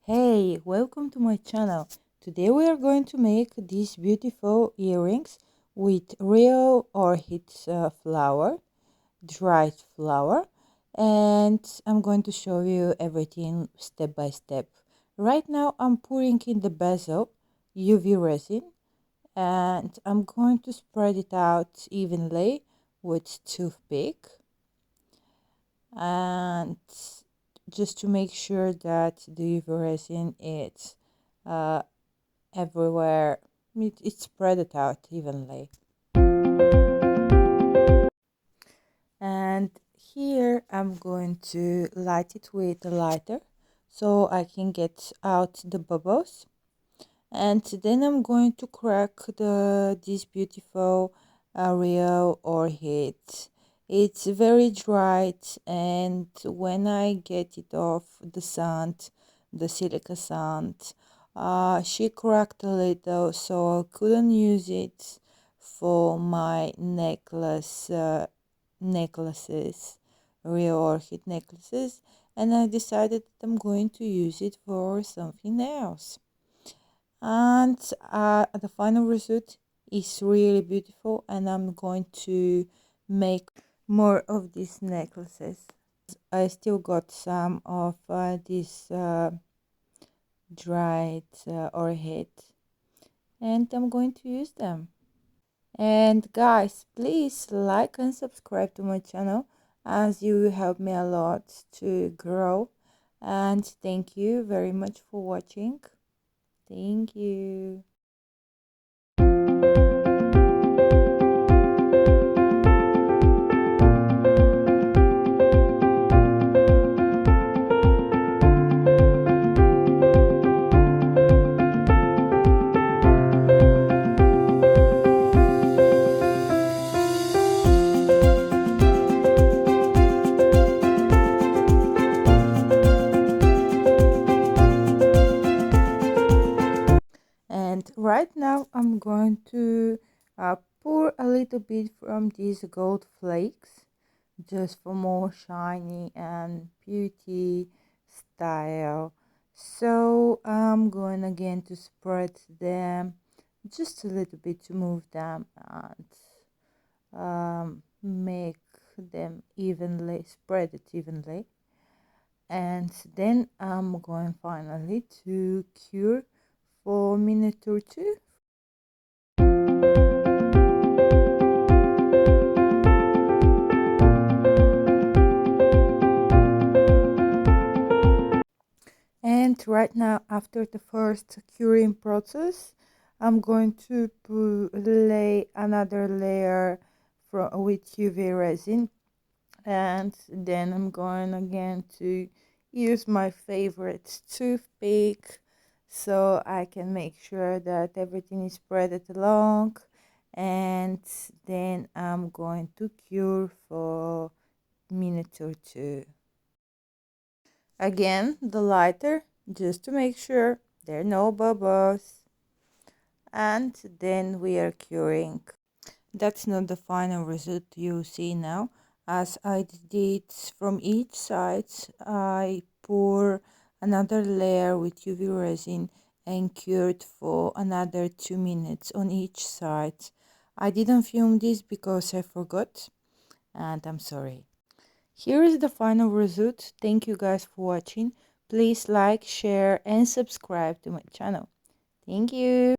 Hey, welcome to my channel. Today we are going to make these beautiful earrings with real orchid flower, dried flower, and I'm going to show you everything step by step. Right now I'm pouring in the Bezel UV resin and I'm going to spread it out evenly with toothpick and just to make sure that the UV resin is uh, everywhere. It's spread it out evenly. And here I'm going to light it with a lighter so I can get out the bubbles. And then I'm going to crack this beautiful real orchid. It's very dried, and when I get it off the sand, the silica sand, she cracked a little, so I couldn't use it for my necklaces, real orchid necklaces, and I decided that I'm going to use it for something else. And the final result is really beautiful, and I'm going to make more of these necklaces. I still got some of this dried orchid, and I'm going to use them. And guys, please like and subscribe to my channel, as you help me a lot to grow. And thank you very much for watching. Thank you. And right now I'm going to pour a little bit from these gold flakes just for more shiny and beauty style. So I'm going again to spread them just a little bit to move them and make them evenly, spread it evenly. And then I'm going finally to cure for a minute or two. And right now, after the first curing process, I'm going to lay another layer with UV resin, and then I'm going again to use my favorite toothpick so I can make sure that everything is spread along, and then I'm going to cure for a minute or two. Again, the lighter, just to make sure there are no bubbles, and then we are curing. That's not the final result you see now, as I did from each side. I pour another layer with UV resin and cured for another 2 minutes on each side. I didn't film this because I forgot, and I'm sorry. Here is the final result. Thank you guys for watching. Please like, share and subscribe to my channel. Thank you.